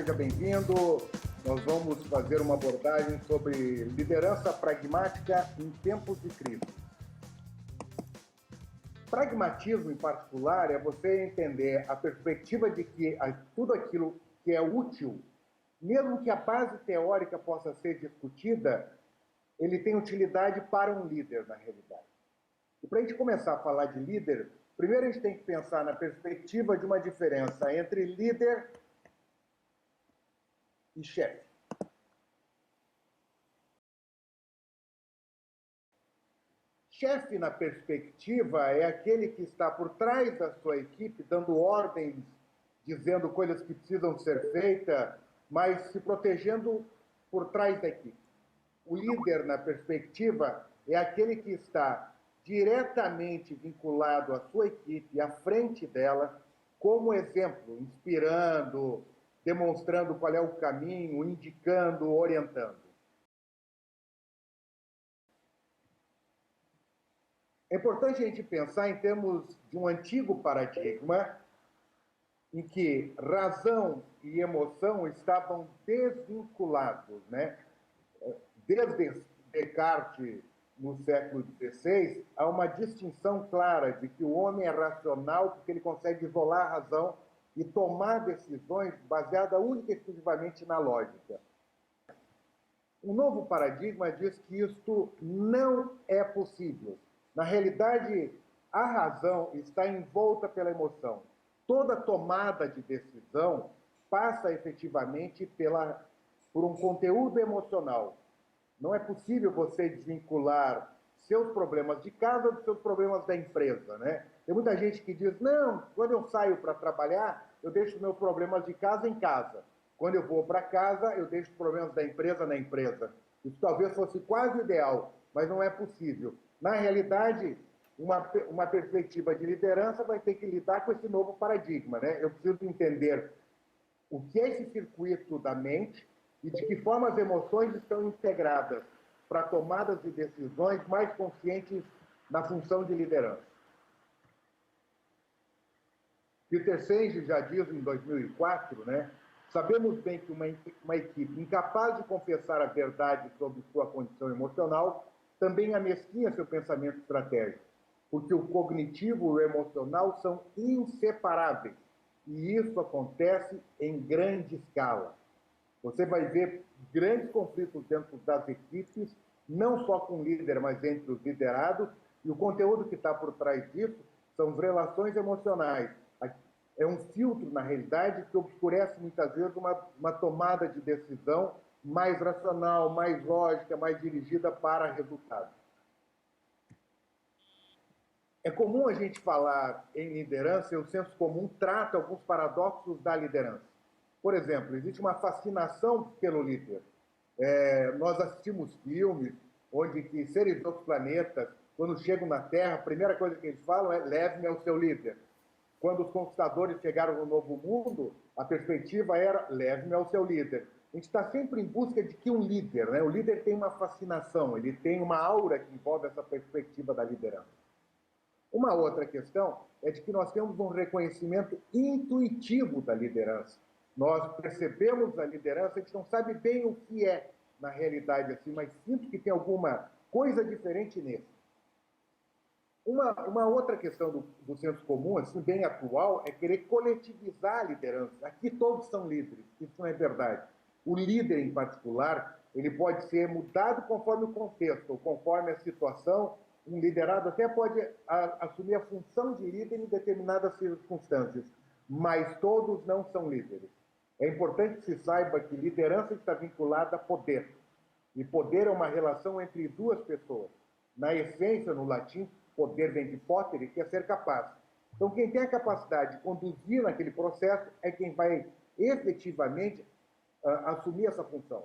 seja bem-vindo. Nós vamos fazer uma abordagem sobre liderança pragmática em tempos de crise. Pragmatismo, em particular, é você entender a perspectiva de que tudo aquilo que é útil, mesmo que a base teórica possa ser discutida, ele tem utilidade para um líder, na realidade. E para a gente começar a falar de líder, primeiro a gente tem que pensar na perspectiva de uma diferença entre líder e chefe. Chefe, na perspectiva, é aquele que está por trás da sua equipe, dando ordens, dizendo coisas que precisam ser feitas, mas se protegendo por trás da equipe. O líder, na perspectiva, é aquele que está diretamente vinculado à sua equipe, à frente dela, como exemplo, inspirando, demonstrando qual é o caminho, indicando, orientando. É importante a gente pensar em termos de um antigo paradigma em que razão e emoção estavam desvinculados, né? Desde Descartes, no século XVI, há uma distinção clara de que o homem é racional porque ele consegue isolar a razão e tomar decisões baseadas única e exclusivamente na lógica. O novo paradigma diz que isto não é possível. Na realidade, a razão está envolta pela emoção. Toda tomada de decisão passa efetivamente por um conteúdo emocional. Não é possível você desvincular seus problemas de casa dos seus problemas da empresa, né? Tem muita gente que diz, não, quando eu saio para trabalhar, eu deixo meus problemas de casa em casa. Quando eu vou para casa, eu deixo os problemas da empresa na empresa. Isso talvez fosse quase ideal, mas não é possível. Na realidade, uma perspectiva de liderança vai ter que lidar com esse novo paradigma, né? Eu preciso entender o que é esse circuito da mente e de que forma as emoções estão integradas para tomadas de decisões mais conscientes na função de liderança. Peter Senge já diz em 2004, né? Sabemos bem que uma equipe incapaz de confessar a verdade sobre sua condição emocional também amesquinha seu pensamento estratégico, porque o cognitivo e o emocional são inseparáveis, e isso acontece em grande escala. Você vai ver grandes conflitos dentro das equipes, não só com o líder, mas entre os liderados, e o conteúdo que está por trás disso são as relações emocionais. É um filtro, na realidade, que obscurece muitas vezes uma tomada de decisão mais racional, mais lógica, mais dirigida para resultados. É comum a gente falar em liderança e o senso comum trata alguns paradoxos da liderança. Por exemplo, existe uma fascinação pelo líder. Nós assistimos filmes onde que seres de outros planetas, quando chegam na Terra, a primeira coisa que eles falam é leve-me ao seu líder. Quando os conquistadores chegaram no Novo Mundo, a perspectiva era leve-me ao seu líder. A gente está sempre em busca de que um líder, né? O líder tem uma fascinação, ele tem uma aura que envolve essa perspectiva da liderança. Uma outra questão é de que nós temos um reconhecimento intuitivo da liderança. Nós percebemos a liderança, a gente não sabe bem o que é na realidade, assim, mas sinto que tem alguma coisa diferente nesse. Uma outra questão do senso comum, assim, bem atual, é querer coletivizar a liderança. Aqui todos são líderes, isso não é verdade. O líder, em particular, ele pode ser mudado conforme o contexto, ou conforme a situação. Um liderado até pode assumir a função de líder em determinadas circunstâncias, mas todos não são líderes. É importante que se saiba que liderança está vinculada a poder. E poder é uma relação entre duas pessoas. Na essência, no latim, poder vem de potere, que é ser capaz. Então, quem tem a capacidade de conduzir naquele processo é quem vai efetivamente assumir essa função.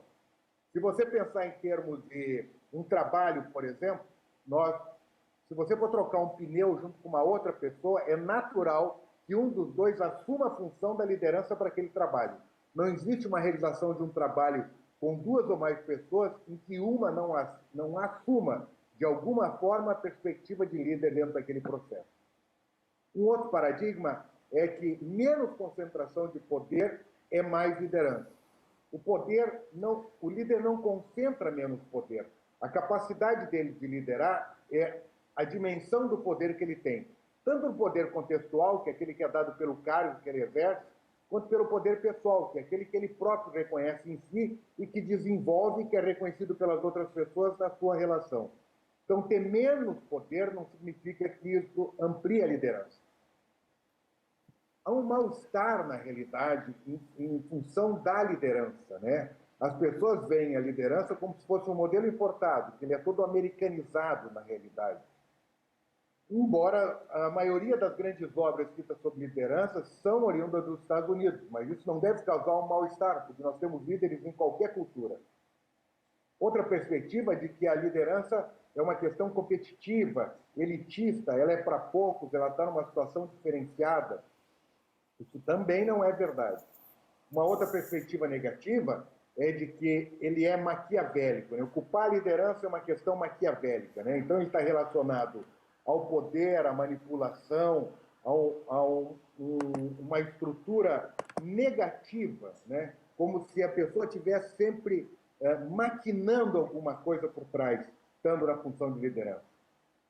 Se você pensar em termos de um trabalho, por exemplo, se você for trocar um pneu junto com uma outra pessoa, é natural que um dos dois assuma a função da liderança para aquele trabalho. Não existe uma realização de um trabalho com duas ou mais pessoas em que uma não assuma, de alguma forma, a perspectiva de líder dentro daquele processo. Um outro paradigma é que menos concentração de poder é mais liderança. O líder não concentra menos poder. A capacidade dele de liderar é a dimensão do poder que ele tem. Tanto o poder contextual, que é aquele que é dado pelo cargo que ele exerce, quanto pelo poder pessoal, que é aquele que ele próprio reconhece em si e que desenvolve e que é reconhecido pelas outras pessoas na sua relação. Então, ter menos poder não significa que isso amplie a liderança. Há um mal-estar, na realidade, em função da liderança, né? As pessoas veem a liderança como se fosse um modelo importado, que ele é todo americanizado, na realidade. Embora a maioria das grandes obras escritas sobre liderança são oriundas dos Estados Unidos, mas isso não deve causar um mal-estar, porque nós temos líderes em qualquer cultura. Outra perspectiva é de que a liderança é uma questão competitiva, elitista, ela é para poucos, ela está numa situação diferenciada. Isso também não é verdade. Uma outra perspectiva negativa é de que ele é maquiavélico, né? Ocupar a liderança é uma questão maquiavélica, né? Então ele está relacionado ao poder, à manipulação, uma estrutura negativa, né? Como se a pessoa estivesse sempre maquinando alguma coisa por trás, estando na função de liderança.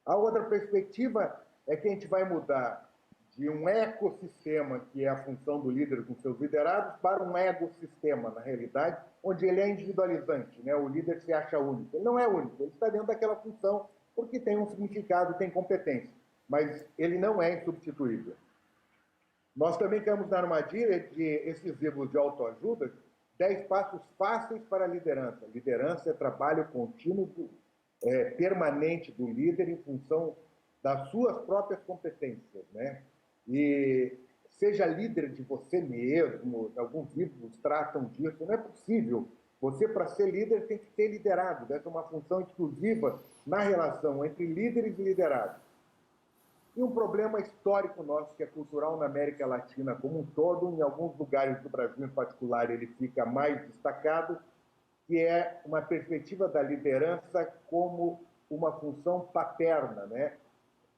A outra perspectiva é que a gente vai mudar de um ecossistema, que é a função do líder com seus liderados, para um egossistema, na realidade, onde ele é individualizante, né? O líder se acha único. Ele não é único, ele está dentro daquela função porque tem um significado, tem competência, mas ele não é insubstituível. Nós também queremos dar uma armadilha de esses livros de autoajuda, 10 passos fáceis para a liderança. Liderança é trabalho contínuo, permanente do líder em função das suas próprias competências, né? E seja líder de você mesmo, alguns livros tratam disso, não é possível. Você, para ser líder, tem que ter liderado, deve ser uma função exclusiva na relação entre líderes e liderados. E um problema histórico nosso, que é cultural na América Latina como um todo, em alguns lugares do Brasil em particular ele fica mais destacado, que é uma perspectiva da liderança como uma função paterna, né?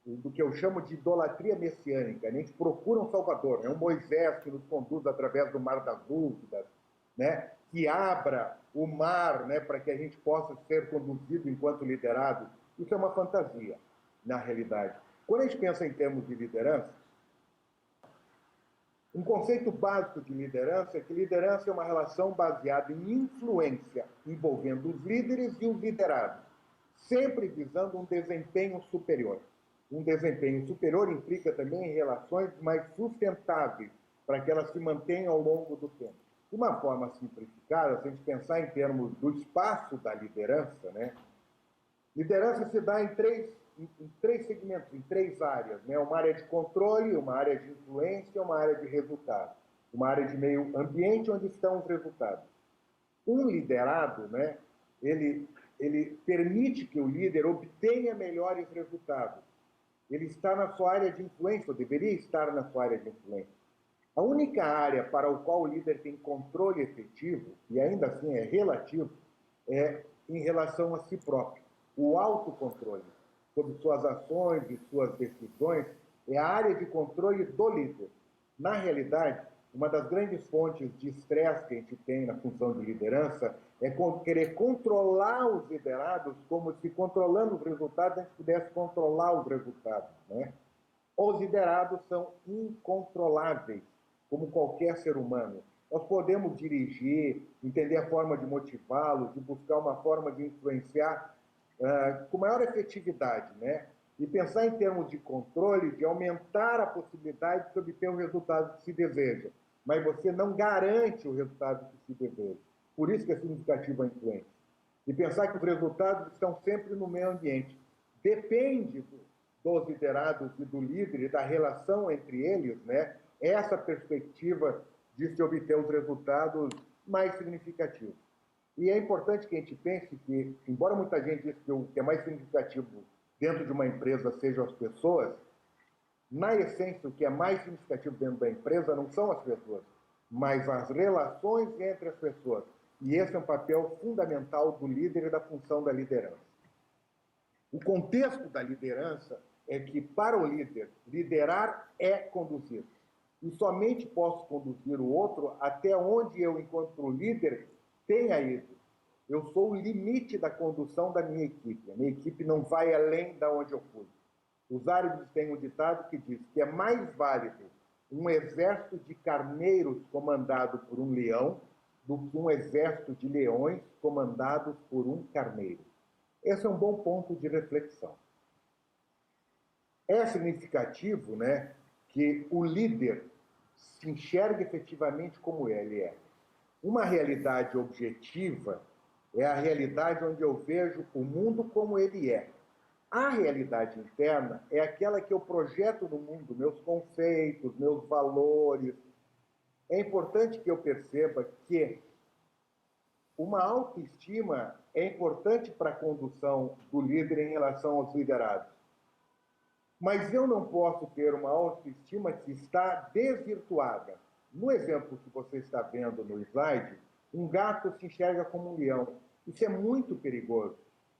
Do que eu chamo de idolatria messiânica. A gente procura um salvador, é um Moisés que nos conduz através do mar das dúvidas, né? Que abra o mar, né? Para que a gente possa ser conduzido enquanto liderado. Isso é uma fantasia, na realidade. Quando a gente pensa em termos de liderança, um conceito básico de liderança é que liderança é uma relação baseada em influência, envolvendo os líderes e os liderados, sempre visando um desempenho superior. Um desempenho superior implica também relações mais sustentáveis, para que elas se mantenham ao longo do tempo. De uma forma simplificada, se a gente pensar em termos do espaço da liderança, né? Liderança se dá em três segmentos, em 3 áreas, né? Uma área de controle, uma área de influência, uma área de resultado. Uma área de meio ambiente onde estão os resultados. Um liderado, né? Ele permite que o líder obtenha melhores resultados. Ele está na sua área de influência, ou deveria estar na sua área de influência. A única área para a qual o líder tem controle efetivo, e ainda assim é relativo, é em relação a si próprio. O autocontrole sobre suas ações e suas decisões é a área de controle do líder. Na realidade, uma das grandes fontes de estresse que a gente tem na função de liderança é querer controlar os liderados como se controlando os resultados a gente pudesse controlar os resultados, né? Os liderados são incontroláveis, como qualquer ser humano. Nós podemos dirigir, entender a forma de motivá-los, de buscar uma forma de influenciar com maior efetividade, né? E pensar em termos de controle, de aumentar a possibilidade de obter o resultado que se deseja. Mas você não garante o resultado que se deseja. Por isso que é significativa a influência. E pensar que os resultados estão sempre no meio ambiente. Depende dos liderados e do líder e da relação entre eles, né? Essa perspectiva de se obter os resultados mais significativos. E é importante que a gente pense que, embora muita gente diz que o que é mais significativo dentro de uma empresa sejam as pessoas, na essência, o que é mais significativo dentro da empresa não são as pessoas, mas as relações entre as pessoas. E esse é um papel fundamental do líder e da função da liderança. O contexto da liderança é que, para o líder, liderar é conduzir. e somente posso conduzir o outro até onde eu, enquanto líder, tenha ido. Eu sou o limite da condução da minha equipe. A minha equipe não vai além da onde eu fui. Os árabes têm um ditado que diz que é mais válido um exército de carneiros comandado por um leão do que um exército de leões comandados por um carneiro. Esse é um bom ponto de reflexão. É significativo, né, que o líder se enxergue efetivamente como ele é. Uma realidade objetiva é a realidade onde eu vejo o mundo como ele é. A realidade interna é aquela que eu projeto no mundo, meus conceitos, meus valores. É importante que eu perceba que uma autoestima é importante para a condução do líder em relação aos liderados. Mas eu não posso ter uma autoestima que está desvirtuada. No exemplo que você está vendo no slide, um gato se enxerga como um leão. Isso é muito perigoso,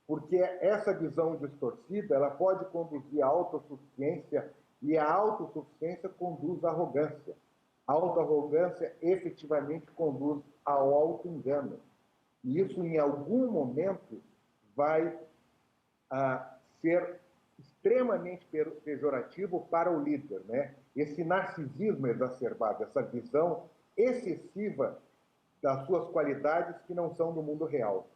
porque essa visão distorcida ela pode conduzir à autossuficiência e a autossuficiência conduz à arrogância. A autoarrogância efetivamente conduz ao auto-engano. E isso, em algum momento, vai ser extremamente pejorativo para o líder, né? Esse narcisismo exacerbado, essa visão excessiva das suas qualidades que não são do mundo real.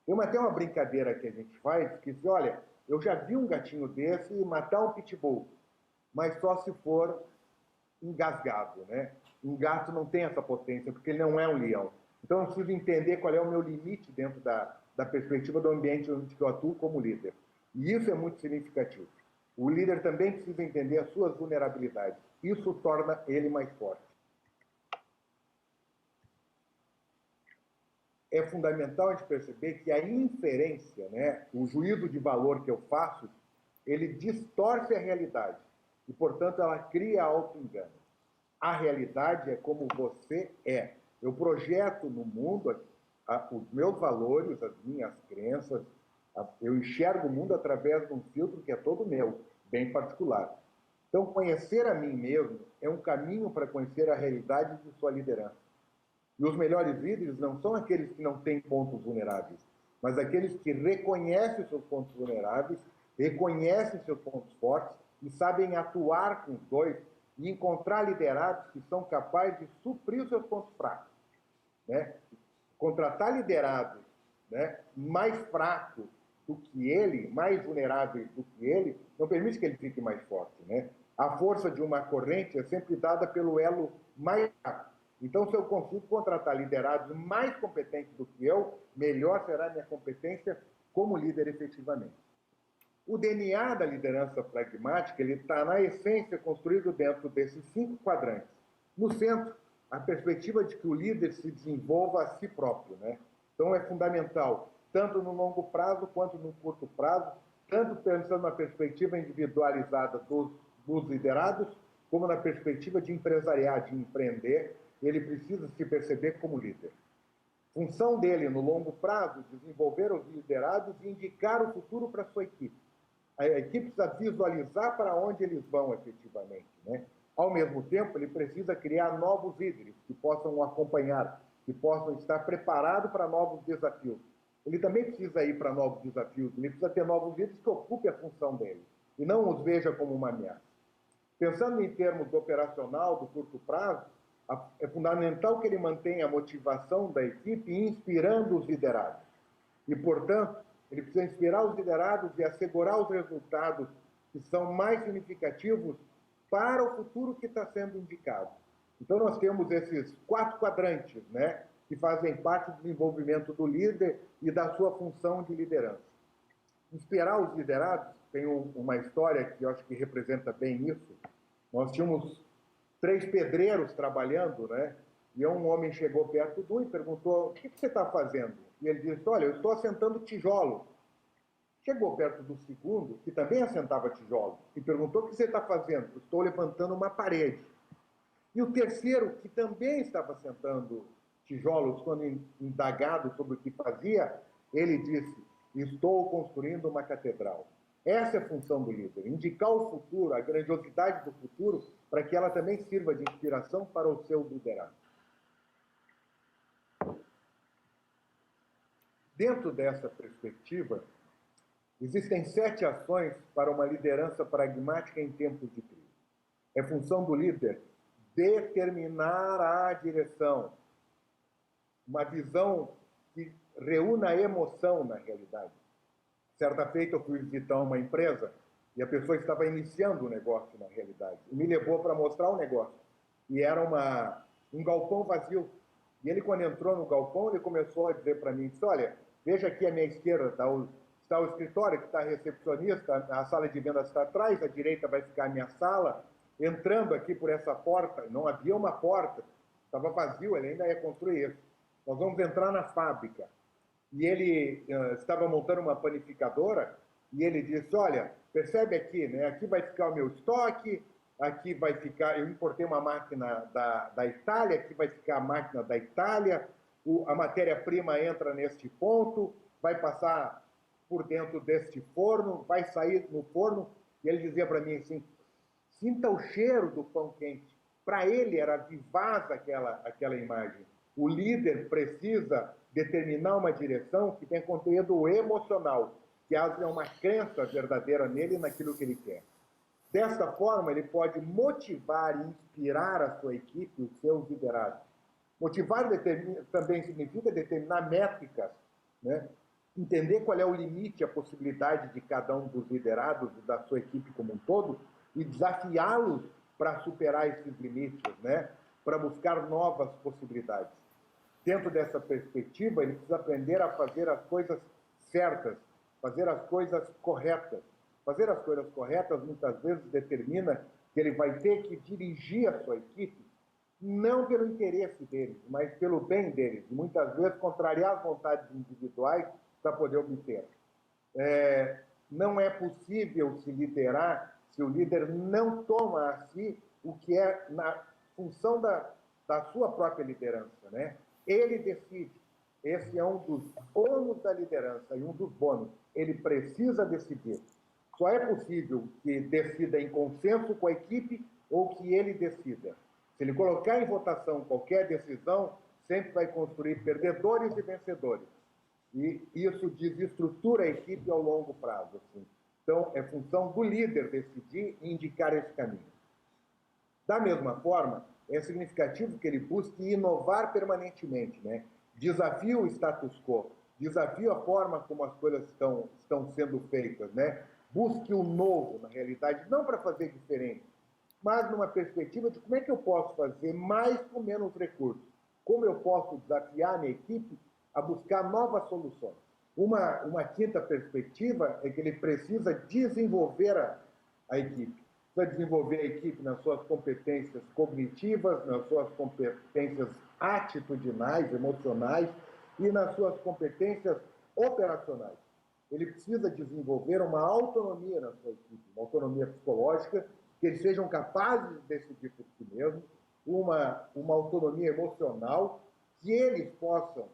Tem até uma brincadeira que a gente faz, que diz, olha, eu já vi um gatinho desse matar um pitbull, mas só se for engasgado, né? Um gato não tem essa potência, porque ele não é um leão. Então eu preciso entender qual é o meu limite dentro da perspectiva do ambiente onde eu atuo como líder. E isso é muito significativo. O líder também precisa entender as suas vulnerabilidades. Isso torna ele mais forte. É fundamental a gente perceber que a inferência, né, o juízo de valor que eu faço, ele distorce a realidade. E, portanto, ela cria auto-engano. A realidade é como você é. Eu projeto no mundo os meus valores, as minhas crenças, eu enxergo o mundo através de um filtro que é todo meu, bem particular. Então, conhecer a mim mesmo é um caminho para conhecer a realidade de sua liderança. E os melhores líderes não são aqueles que não têm pontos vulneráveis, mas aqueles que reconhecem seus pontos vulneráveis, reconhecem seus pontos fortes e sabem atuar com os dois e encontrar liderados que são capazes de suprir os seus pontos fracos, né? Contratar liderados, né, mais fracos do que ele, mais vulneráveis do que ele, não permite que ele fique mais forte, né? A força de uma corrente é sempre dada pelo elo mais fraco. Então, se eu consigo contratar liderados mais competentes do que eu, melhor será a minha competência como líder efetivamente. O DNA da liderança pragmática ele está, na essência, construído dentro desses 5 quadrantes. No centro, a perspectiva de que o líder se desenvolva a si próprio, né? Então, é fundamental, tanto no longo prazo quanto no curto prazo, tanto pensando na perspectiva individualizada dos liderados, como na perspectiva de empresariar, de empreender, ele precisa se perceber como líder. Função dele, no longo prazo, desenvolver os liderados e indicar o futuro para a sua equipe. A equipe precisa visualizar para onde eles vão efetivamente, né? Ao mesmo tempo, ele precisa criar novos líderes que possam o acompanhar, que possam estar preparados para novos desafios. Ele também precisa ir para novos desafios, ele precisa ter novos líderes que ocupem a função dele e não os veja como uma ameaça. Pensando em termos do operacional, do curto prazo, é fundamental que ele mantenha a motivação da equipe inspirando os liderados. E, portanto, ele precisa inspirar os liderados e assegurar os resultados que são mais significativos para o futuro que está sendo indicado. Então, nós temos esses 4 quadrantes, né, que fazem parte do desenvolvimento do líder e da sua função de liderança. Inspirar os liderados, tem uma história que eu acho que representa bem isso. Nós tínhamos 3 pedreiros trabalhando, né? E um homem chegou perto de um e perguntou, o que você está fazendo? E ele disse, olha, eu estou assentando tijolo. Chegou perto do segundo, que também assentava tijolo, e perguntou, o que você está fazendo? Eu estou levantando uma parede. E o terceiro, que também estava assentando tijolos, quando indagado sobre o que fazia, ele disse, estou construindo uma catedral. Essa é a função do líder, indicar o futuro, a grandiosidade do futuro, para que ela também sirva de inspiração para o seu liderado. Dentro dessa perspectiva, existem 7 ações para uma liderança pragmática em tempos de crise. É função do líder determinar a direção, uma visão que reúna a emoção na realidade. Certa feita eu fui visitar uma empresa e a pessoa estava iniciando o negócio na realidade. E me levou para mostrar o negócio. E era um galpão vazio. E ele, quando entrou no galpão, ele começou a dizer para mim, disse, olha, veja aqui à minha esquerda está o escritório, que está a recepcionista, a sala de vendas está atrás, à direita vai ficar a minha sala. Entrando aqui por essa porta, não havia uma porta, estava vazio, ele ainda ia construir isso. Nós vamos entrar na fábrica. E ele estava montando uma panificadora, e ele disse, olha, percebe aqui, né? Aqui vai ficar o meu estoque, aqui vai ficar, eu importei uma máquina da Itália, aqui vai ficar a máquina da Itália, a matéria-prima entra neste ponto, vai passar por dentro deste forno, vai sair no forno, e ele dizia para mim assim, sinta o cheiro do pão quente. Para ele era vivaz aquela imagem. O líder precisa determinar uma direção que tem conteúdo emocional, que haja uma crença verdadeira nele e naquilo que ele quer. Desta forma, ele pode motivar e inspirar a sua equipe, os seus liderados. Motivar também significa determinar métricas, né? Entender qual é o limite, a possibilidade de cada um dos liderados e da sua equipe como um todo e desafiá-los para superar esses limites, né? Para buscar novas possibilidades. Dentro dessa perspectiva, ele precisa aprender a fazer as coisas certas, fazer as coisas corretas. Fazer as coisas corretas, muitas vezes, determina que ele vai ter que dirigir a sua equipe, não pelo interesse deles, mas pelo bem deles. E muitas vezes, contrariar as vontades individuais para poder obter. Não é possível se liderar se o líder não toma a si o que é na função da sua própria liderança, né? Ele decide. Esse é um dos ônus da liderança e um dos bônus. Ele precisa decidir. Só é possível que decida em consenso com a equipe ou que ele decida. Se ele colocar em votação qualquer decisão, sempre vai construir perdedores e vencedores. E isso desestrutura a equipe ao longo prazo. Assim. Então, é função do líder decidir e indicar esse caminho. Da mesma forma, é significativo que ele busque inovar permanentemente, né? Desafie o status quo, desafie a forma como as coisas estão sendo feitas, né? Busque o novo, na realidade, não para fazer diferente, mas numa perspectiva de como é que eu posso fazer mais com menos recursos, como eu posso desafiar a minha equipe a buscar novas soluções. Uma quinta perspectiva é que ele precisa desenvolver a equipe. Precisa desenvolver a equipe nas suas competências cognitivas, nas suas competências atitudinais, emocionais e nas suas competências operacionais. Ele precisa desenvolver uma autonomia na sua equipe, uma autonomia psicológica, que eles sejam capazes de decidir por si mesmos, uma autonomia emocional, que eles possam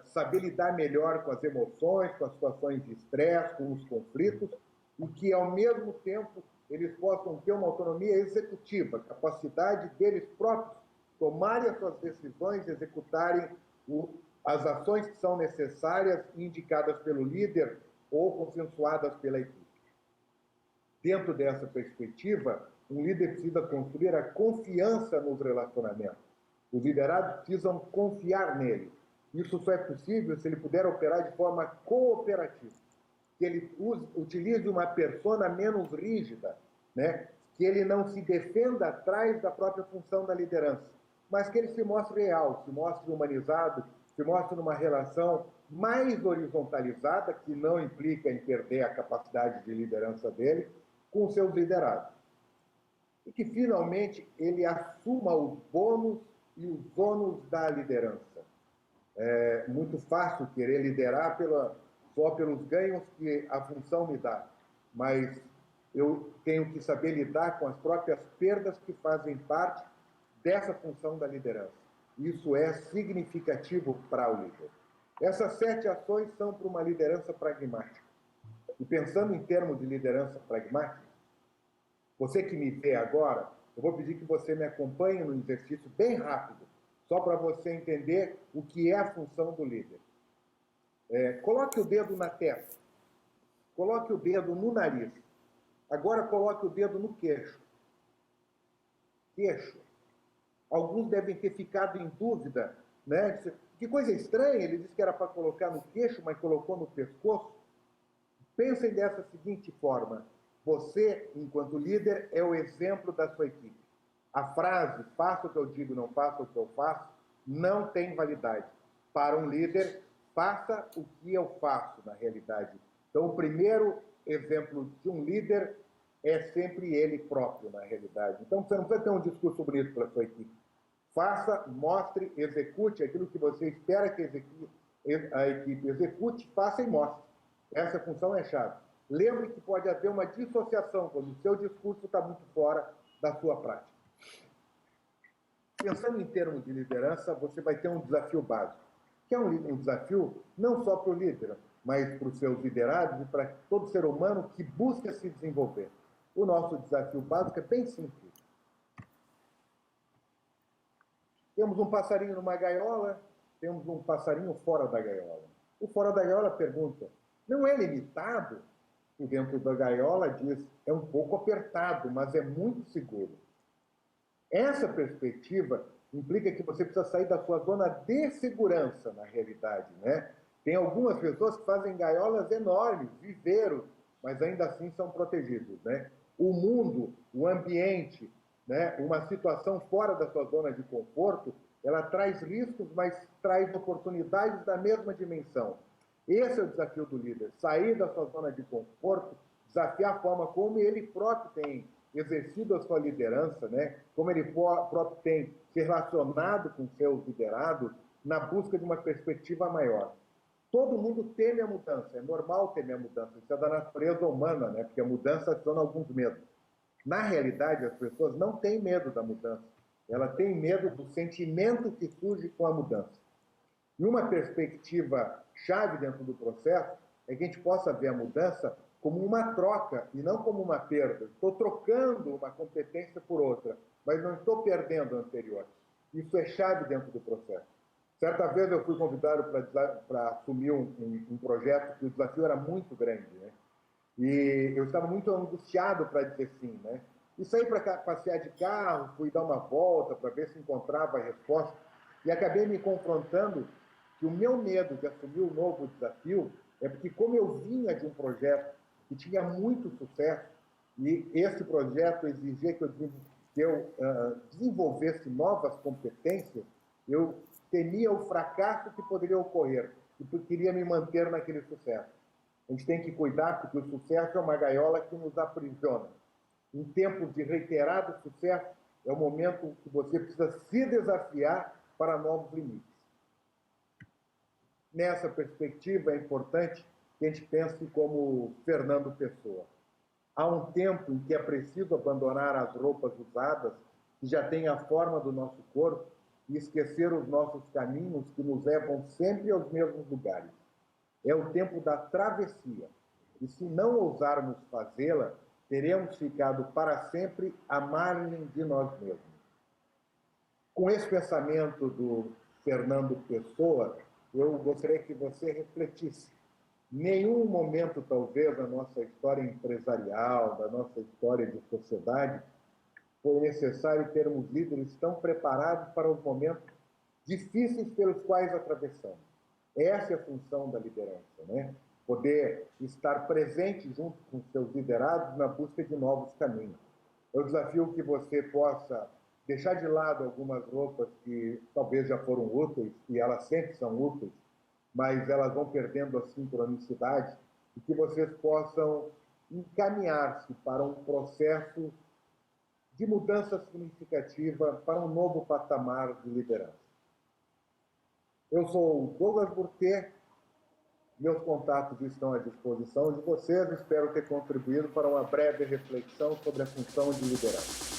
saber lidar melhor com as emoções, com as situações de estresse, com os conflitos, e que, ao mesmo tempo, eles possam ter uma autonomia executiva, capacidade deles próprios tomarem as suas decisões, executarem as ações que são necessárias, indicadas pelo líder ou consensuadas pela equipe. Dentro dessa perspectiva, um líder precisa construir a confiança nos relacionamentos. Os liderados precisam confiar nele. Isso só é possível se ele puder operar de forma cooperativa. Que ele utilize uma persona menos rígida, né? Que ele não se defenda atrás da própria função da liderança, mas que ele se mostre real, se mostre humanizado, se mostre numa relação mais horizontalizada, que não implica em perder a capacidade de liderança dele, com seus liderados. E que, finalmente, ele assuma os bônus e os ônus da liderança. É muito fácil querer liderar só pelos ganhos que a função me dá, mas eu tenho que saber lidar com as próprias perdas que fazem parte dessa função da liderança. Isso é significativo para o líder. Essas 7 ações são para uma liderança pragmática. E pensando em termos de liderança pragmática, você que me vê agora, Eu vou pedir que você me acompanhe no exercício bem rápido, só para você entender o que é a função do líder. Coloque o dedo na testa, coloque o dedo no nariz, agora coloque o dedo no queixo. Queixo. Alguns devem ter ficado em dúvida, né? Que coisa estranha, ele disse que era para colocar no queixo, mas colocou no pescoço. Pensem dessa seguinte forma: você, enquanto líder, é o exemplo da sua equipe. A frase, faça o que eu digo, não faça o que eu faço, não tem validade. Para um líder, faça o que eu faço, na realidade. Então, o primeiro exemplo de um líder é sempre ele próprio, na realidade. Então, você não precisa ter um discurso bonito para a sua equipe. Faça, mostre, execute aquilo que você espera que a equipe execute, faça e mostre. Essa função é chave. Lembre que pode haver uma dissociação quando o seu discurso está muito fora da sua prática. Pensando em termos de liderança, você vai ter um desafio básico, que é um desafio não só para o líder, mas para os seus liderados e para todo ser humano que busca se desenvolver. O nosso desafio básico é bem simples. Temos um passarinho numa gaiola, temos um passarinho fora da gaiola. O fora da gaiola pergunta, não é limitado? E dentro da gaiola diz, é um pouco apertado, mas é muito seguro. Essa perspectiva implica que você precisa sair da sua zona de segurança, na realidade, né? Tem algumas pessoas que fazem gaiolas enormes, viveiros, mas ainda assim são protegidos, né? O mundo, o ambiente, né? Uma situação fora da sua zona de conforto, ela traz riscos, mas traz oportunidades da mesma dimensão. Esse é o desafio do líder, sair da sua zona de conforto, desafiar a forma como ele próprio tem exercido a sua liderança, né? Como ele próprio tem se relacionado com seus liderados na busca de uma perspectiva maior. Todo mundo teme a mudança, é normal temer a mudança, isso é da natureza humana, né? Porque a mudança adiciona alguns medos. Na realidade, as pessoas não têm medo da mudança, elas têm medo do sentimento que surge com a mudança. E uma perspectiva chave dentro do processo é que a gente possa ver a mudança como uma troca e não como uma perda. Estou trocando uma competência por outra, mas não estou perdendo a anterior. Isso é chave dentro do processo. Certa vez eu fui convidado para assumir um projeto que o desafio era muito grande, né? E eu estava muito angustiado para dizer sim, né? E saí para passear de carro, fui dar uma volta para ver se encontrava a resposta e acabei me confrontando que o meu medo de assumir um novo desafio é porque, como eu vinha de um projeto que tinha muito sucesso e esse projeto exigia que eu desenvolvesse novas competências, eu temia o fracasso que poderia ocorrer e queria me manter naquele sucesso. A gente tem que cuidar porque o sucesso é uma gaiola que nos aprisiona. Em tempos de reiterado sucesso, é o momento que você precisa se desafiar para novos limites. Nessa perspectiva, é importante que a gente pense como Fernando Pessoa. Há um tempo em que é preciso abandonar as roupas usadas, que já têm a forma do nosso corpo, e esquecer os nossos caminhos que nos levam sempre aos mesmos lugares. É o tempo da travessia, e se não ousarmos fazê-la, teremos ficado para sempre à margem de nós mesmos. Com esse pensamento do Fernando Pessoa, eu gostaria que você refletisse. Nenhum momento, talvez, da nossa história empresarial, da nossa história de sociedade, foi necessário termos líderes tão preparados para os momentos difíceis pelos quais atravessamos. Essa é a função da liderança, né? Poder estar presente junto com seus liderados na busca de novos caminhos. Eu desafio que você possa deixar de lado algumas roupas que talvez já foram úteis, e elas sempre são úteis, mas elas vão perdendo a sincronicidade, e que vocês possam encaminhar-se para um processo de mudança significativa para um novo patamar de liderança. Eu sou o Douglas Burtet, meus contatos estão à disposição de vocês, espero ter contribuído para uma breve reflexão sobre a função de liderança.